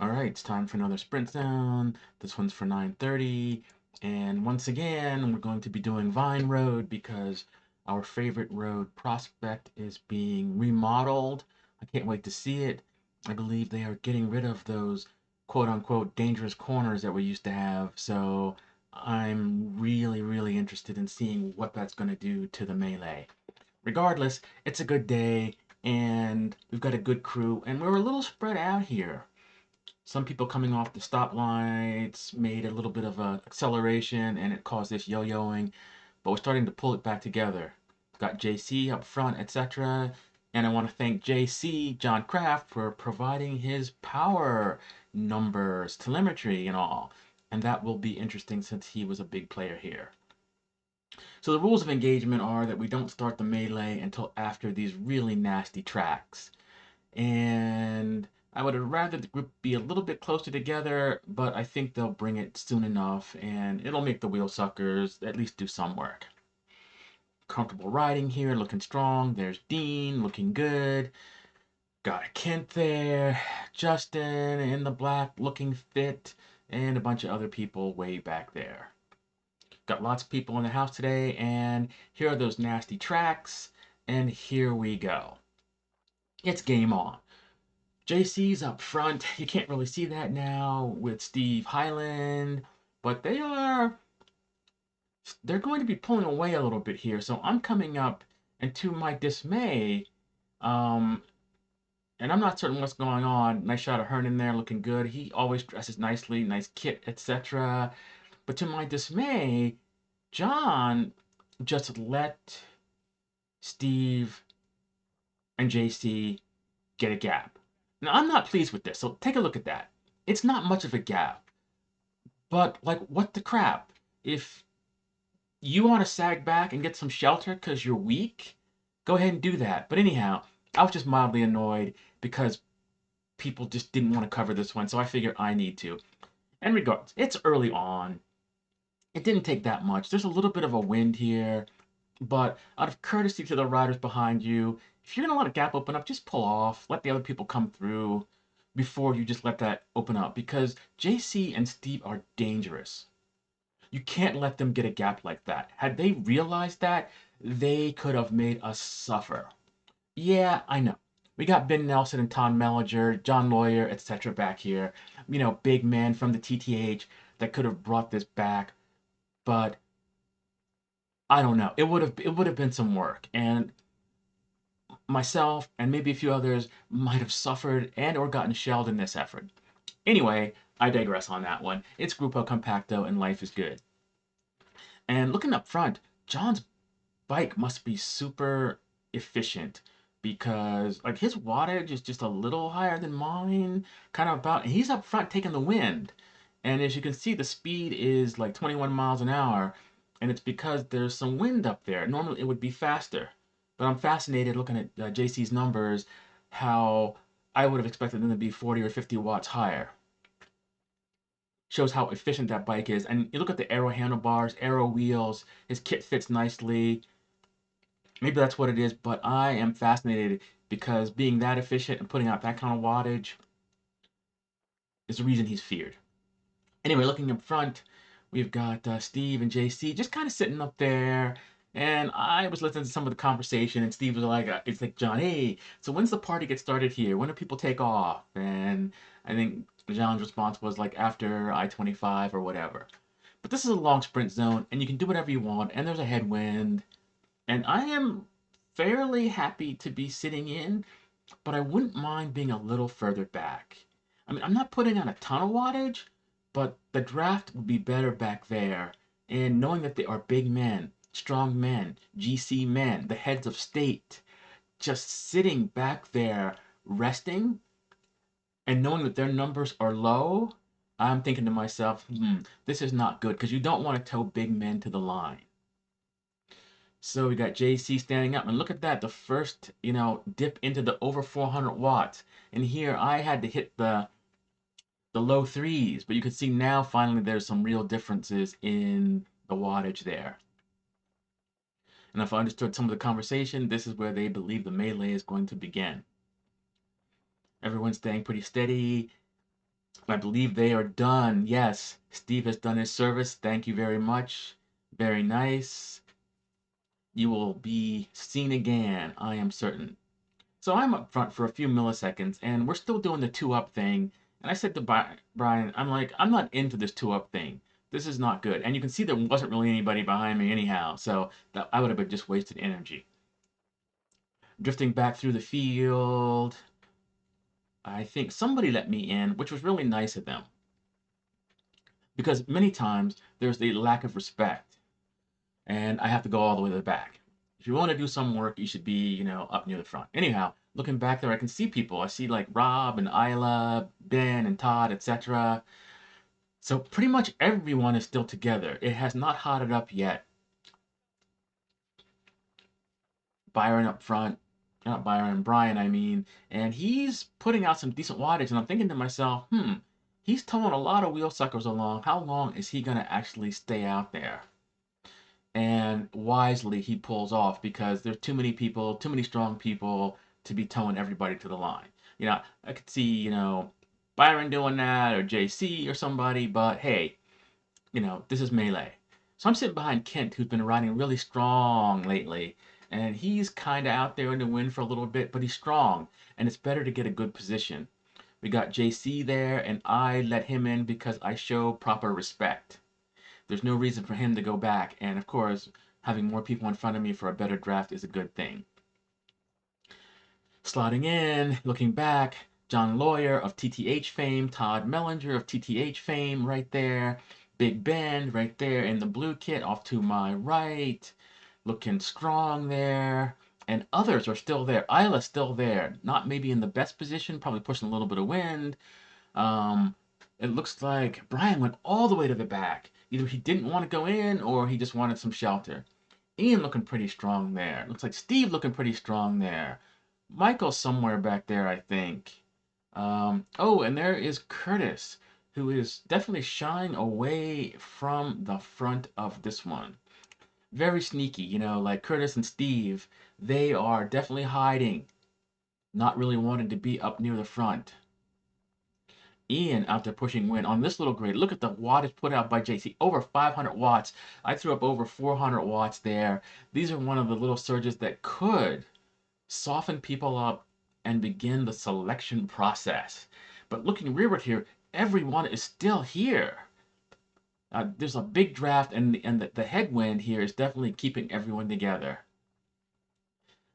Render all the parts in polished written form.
All right, it's time for another sprint zone. This one's for 9:30. And once again, we're going to be doing Vine Road because our favorite road Prospect is being remodeled. I can't wait to see it. I believe they are getting rid of those quote unquote dangerous corners that we used to have. So I'm really interested in seeing what that's going to do to the melee. Regardless, it's a good day and we've got a good crew and we're a little spread out here. Some people coming off the stoplights made a little bit of a acceleration and it caused this yo-yoing, but we're starting to pull it back together. Got JC up front, etc. And I want to thank JC, John Kraft, for providing his power numbers, telemetry, and all. And that will be interesting since he was a big player here. So the rules of engagement are that we don't start the melee until after these really nasty tracks. And I would have rather the group be a little bit closer together, but I think they'll bring it soon enough and it'll make the wheel suckers at least do some work. Comfortable riding here, looking strong. There's Dean, looking good. Got a Kent there. Justin in the black, looking fit. And a bunch of other people way back there. Got lots of people in the house today, and here are those nasty tracks, and here we go. It's game on. JC's up front. You can't really see that now with Steve Highland, but they're going to be pulling away a little bit here. So I'm coming up, and to my dismay, um, and I'm not certain what's going on. Nice shot of Hearn in there, looking good. He always dresses nicely, nice kit, etc. But to my dismay, John just let Steve and JC get a gap. Now I'm not pleased with this, so take a look at that. It's not much of a gap. But like, what the crap? If you want to sag back and get some shelter because you're weak, go ahead and do that. But anyhow, I was just mildly annoyed because people just didn't want to cover this one, so I figure I need to. And regards, it's early on. It didn't take that much. There's a little bit of a wind here, but out of courtesy to the riders behind you, if you're gonna let a gap open up, just pull off. Let the other people come through before you just let that open up because JC and Steve are dangerous. You can't let them get a gap like that. Had they realized that, they could have made us suffer. Yeah, I know. We got Ben Nelson and Tom Mellinger, John Lawyer, etc. back here. You know, big men from the TTH that could have brought this back, but I don't know. It would have been some work, and myself and maybe a few others might have suffered and or gotten shelled in this effort. Anyway, I digress on that one. It's Grupo Compacto and life is good. And looking up front, John's bike must be super efficient because like his wattage is just a little higher than mine, kind of about, and he's up front taking the wind. And as you can see, the speed is like 21 miles an hour, and it's because there's some wind up there. Normally it would be faster, but I'm fascinated looking at JC's numbers, how I would have expected them to be 40 or 50 watts higher. Shows how efficient that bike is. And you look at the aero handlebars, aero wheels, his kit fits nicely. Maybe that's what it is, but I am fascinated because being that efficient and putting out that kind of wattage is the reason he's feared. Anyway, looking up front, we've got Steve and JC just kind of sitting up there. And I was listening to some of the conversation, and Steve was like, it's like, John, hey, so when's the party get started here? When do people take off? And I think John's response was like after I-25 or whatever. But this is a long sprint zone, and you can do whatever you want, and there's a headwind. And I am fairly happy to be sitting in, but I wouldn't mind being a little further back. I mean, I'm not putting on a ton of wattage, but the draft would be better back there. And knowing that they are big men, strong men, GC men, the heads of state, just sitting back there resting and knowing that their numbers are low, I'm thinking to myself, this is not good because you don't want to tow big men to the line. So we got JC standing up, and look at that, the first, dip into the over 400 watts. And here I had to hit the low threes, but you can see now finally there's some real differences in the wattage there. And if I understood some of the conversation, this is where they believe the melee is going to begin. Everyone's staying pretty steady. I believe they are done. Yes, Steve has done his service. Thank you very much. Very nice. You will be seen again, I am certain. So I'm up front for a few milliseconds, and we're still doing the two-up thing. And I said to Brian, I'm like, I'm not into this two-up thing. This is not good. And you can see there wasn't really anybody behind me anyhow, so that I would have been just wasted energy. Drifting back through the field, I think somebody let me in, which was really nice of them. Because many times there's a lack of respect, and I have to go all the way to the back. If you want to do some work, you should be, up near the front. Anyhow, looking back there, I can see people. I see like Rob and Isla, Ben and Todd, etc. So pretty much everyone is still together. It has not hotted up yet. Byron up front, not Byron, Brian, I mean, and he's putting out some decent wattage. And I'm thinking to myself, he's towing a lot of wheel suckers along. How long is he going to actually stay out there? And wisely, he pulls off because there's too many people, too many strong people to be towing everybody to the line. I could see, Byron doing that or JC or somebody, but hey, this is melee. So I'm sitting behind Kent, who's been riding really strong lately, and he's kind of out there in the wind for a little bit, but he's strong, and it's better to get a good position. We got JC there, and I let him in because I show proper respect. There's no reason for him to go back, and of course, having more people in front of me for a better draft is a good thing. Slotting in, looking back, John Lawyer of TTH fame, Todd Mellinger of TTH fame right there, Big Ben right there in the blue kit off to my right, looking strong there, and others are still there. Isla's still there, not maybe in the best position, probably pushing a little bit of wind. Um, it looks like Brian went all the way to the back. Either he didn't want to go in or he just wanted some shelter. Ian looking pretty strong there. Looks like Steve looking pretty strong there. Michael's somewhere back there, I think. Oh, and there is Curtis, who is definitely shying away from the front of this one. Very sneaky, like Curtis and Steve. They are definitely hiding, not really wanting to be up near the front. Ian out there pushing wind on this little grid. Look at the wattage put out by JC. Over 500 watts. I threw up over 400 watts there. These are one of the little surges that could soften people up and begin the selection process. But looking rearward here, everyone is still here. There's a big draft, and the headwind here is definitely keeping everyone together.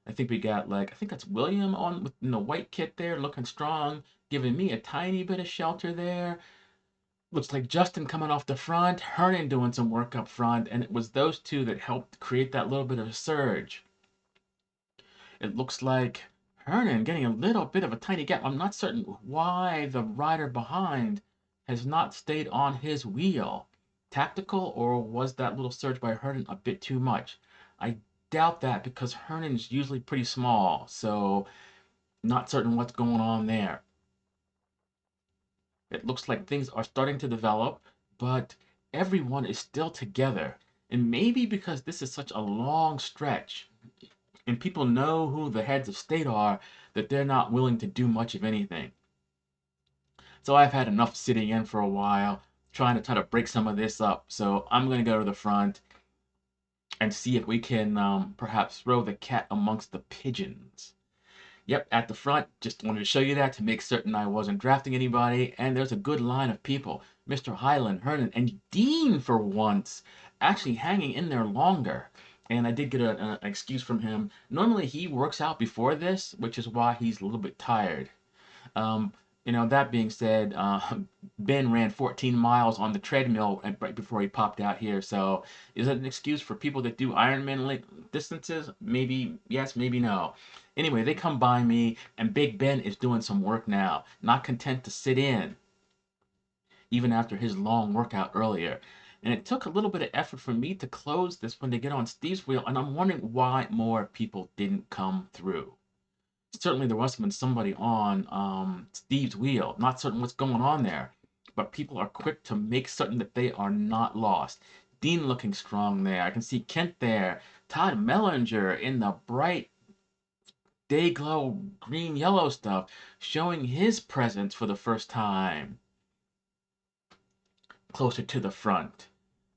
I think we got I think that's William on with the white kit there, looking strong, giving me a tiny bit of shelter there. Looks like Justin coming off the front, Hernan doing some work up front, and it was those two that helped create that little bit of a surge. It looks like Hernan getting a little bit of a tiny gap. I'm not certain why the rider behind has not stayed on his wheel. Tactical, or was that little surge by Hernan a bit too much? I doubt that because Hernan's usually pretty small, so not certain what's going on there. It looks like things are starting to develop, but everyone is still together. And maybe because this is such a long stretch and people know who the heads of state are, that they're not willing to do much of anything. So I've had enough sitting in for a while, trying to break some of this up. So I'm going to go to the front and see if we can perhaps throw the cat amongst the pigeons. Yep, at the front, just wanted to show you that to make certain I wasn't drafting anybody. And there's a good line of people. Mr. Highland, Hernan, and Dean for once actually hanging in there longer. And I did get an excuse from him. Normally he works out before this, which is why he's a little bit tired. Um, that being said, Ben ran 14 miles on the treadmill right before he popped out here. So is that an excuse for people that do Ironman distances? Maybe yes, maybe no. Anyway, they come by me, and Big Ben is doing some work now. Not content to sit in, even after his long workout earlier. And it took a little bit of effort for me to close this when they get on Steve's wheel, and I'm wondering why more people didn't come through. Certainly there must have been somebody on Steve's wheel. Not certain what's going on there, but people are quick to make certain that they are not lost. Dean looking strong there. I can see Kent there. Todd Mellinger in the bright day glow green yellow stuff, showing his presence for the first time. closer to the front.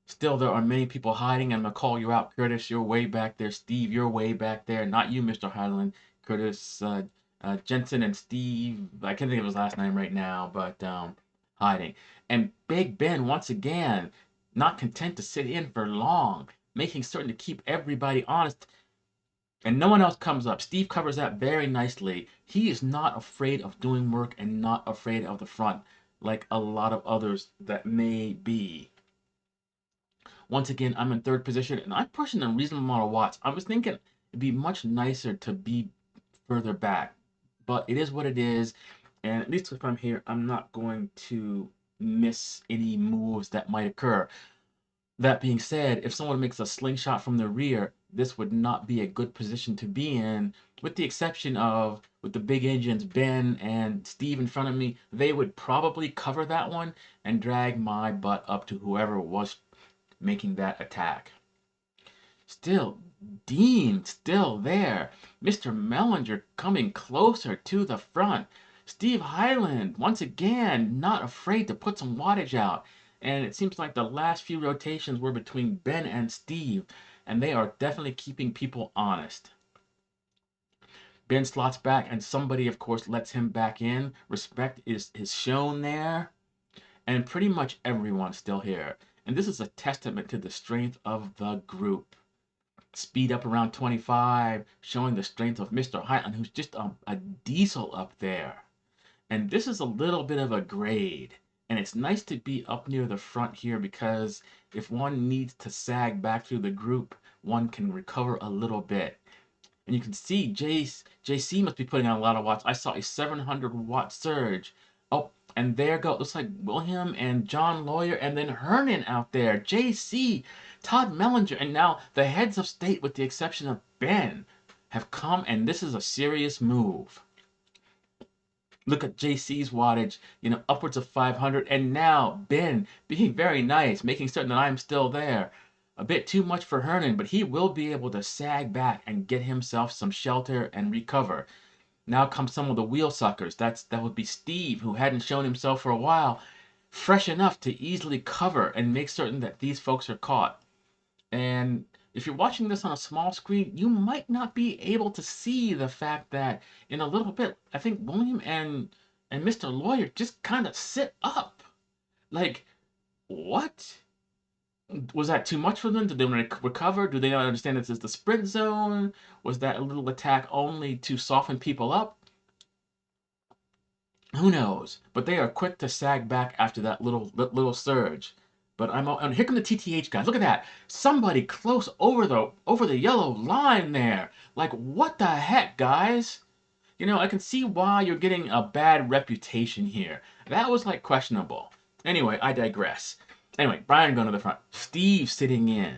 Still, there are many people hiding. I'm going to call you out. Curtis, you're way back there. Steve, you're way back there. Not you, Mr. Highland. Curtis, Jensen, and Steve. I can't think of his last name right now, but hiding. And Big Ben, once again, not content to sit in for long, making certain to keep everybody honest. And no one else comes up. Steve covers that very nicely. He is not afraid of doing work and not afraid of the front, like a lot of others that may be. Once again, I'm in third position and I'm pushing a reasonable amount of watts. I was thinking it'd be much nicer to be further back, but it is what it is. And at least if I'm here, I'm not going to miss any moves that might occur. That being said, if someone makes a slingshot from the rear, this would not be a good position to be in, with the exception of with the big engines, Ben and Steve in front of me, they would probably cover that one and drag my butt up to whoever was making that attack. Still, Dean still there. Mr. Mellinger coming closer to the front. Steve Highland, once again, not afraid to put some wattage out. And it seems like the last few rotations were between Ben and Steve, and they are definitely keeping people honest. Ben slots back, and somebody, of course, lets him back in. Respect is shown there, and pretty much everyone's still here. And this is a testament to the strength of the group. Speed up around 25, showing the strength of Mr. Highland, who's just a diesel up there. And this is a little bit of a grade. And it's nice to be up near the front here because if one needs to sag back through the group, one can recover a little bit. And you can see JC must be putting on a lot of watts. I saw a 700 watt surge. Oh, and there go. It looks like William and John Lawyer and then Hernan out there. JC, Todd Mellinger, and now the heads of state, with the exception of Ben, have come, and this is a serious move. Look at JC's wattage, upwards of 500, and now Ben being very nice, making certain that I'm still there. A bit too much for Hernan, but he will be able to sag back and get himself some shelter and recover. Now comes some of the wheel suckers. That would be Steve, who hadn't shown himself for a while, fresh enough to easily cover and make certain that these folks are caught. And if you're watching this on a small screen, you might not be able to see the fact that in a little bit, I think William and Mr. Lawyer just kind of sit up. Like, what? Was that too much for them? Did they want to recover? Do they not understand this is the sprint zone? Was that a little attack only to soften people up? Who knows? But they are quick to sag back after that little surge. But and here come the TTH guys. Look at that! Somebody close over the yellow line there. Like, what the heck, guys? I can see why you're getting a bad reputation here. That was like questionable. Anyway, I digress. Anyway, Brian going to the front. Steve sitting in.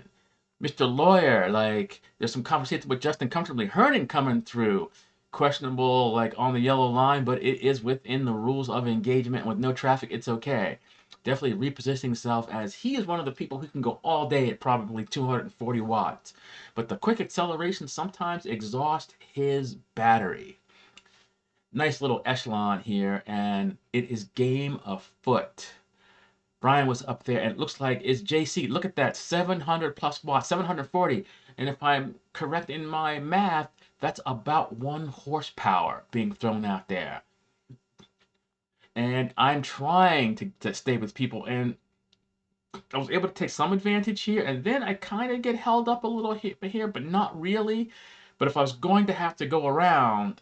Mr. Lawyer, like, there's some conversation with Justin comfortably. Hernan coming through. Questionable, like, on the yellow line, but it is within the rules of engagement. With no traffic, it's okay. Definitely repositioning himself as he is one of the people who can go all day at probably 240 watts. But the quick acceleration sometimes exhausts his battery. Nice little echelon here, and it is game afoot. Brian was up there, and it looks like it's JC. Look at that, 700 plus watts, 740. And if I'm correct in my math, that's about 1 horsepower being thrown out there. And I'm trying to stay with people, and I was able to take some advantage here, and then I kind of get held up a little here, but not really. But if I was going to have to go around,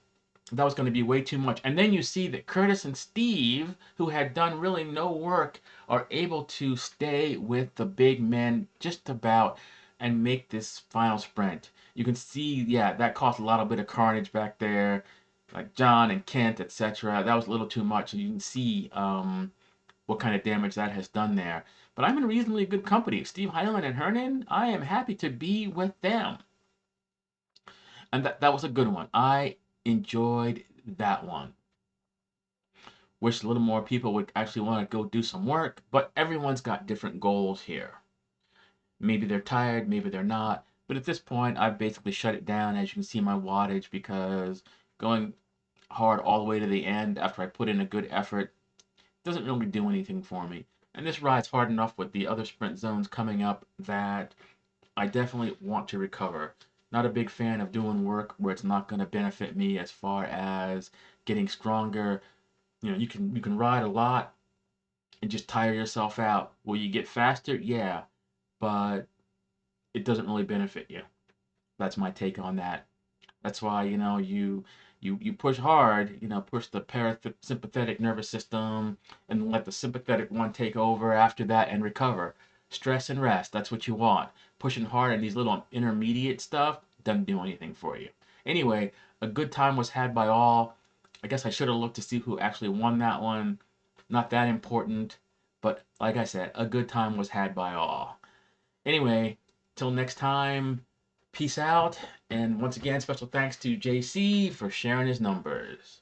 that was going to be way too much. And then you see that Curtis and Steve, who had done really no work, are able to stay with the big men just about and make this final sprint. You can see, yeah, that caused a little bit of carnage back there, like John and Kent, etc. That was a little too much. You can see what kind of damage that has done there. But I'm in reasonably good company. Steve Highland and Hernan, I am happy to be with them. And that was a good one. I enjoyed that one. Wish a little more people would actually want to go do some work, but everyone's got different goals here. Maybe they're tired, maybe they're not. But at this point, I've basically shut it down, as you can see my wattage, because going hard all the way to the end after I put in a good effort doesn't really do anything for me. And this ride's hard enough with the other sprint zones coming up that I definitely want to recover. Not a big fan of doing work where it's not going to benefit me as far as getting stronger. You know, you can ride a lot and just tire yourself out. Will you get faster? Yeah, but it doesn't really benefit you. That's my take on that. That's why, you push hard, push the parasympathetic nervous system and let the sympathetic one take over after that and recover. Stress and rest, that's what you want. Pushing hard and these little intermediate stuff doesn't do anything for you. Anyway, a good time was had by all. I guess I should have looked to see who actually won that one. Not that important, but like I said, a good time was had by all. Anyway, till next time, peace out. And once again, special thanks to JC for sharing his numbers.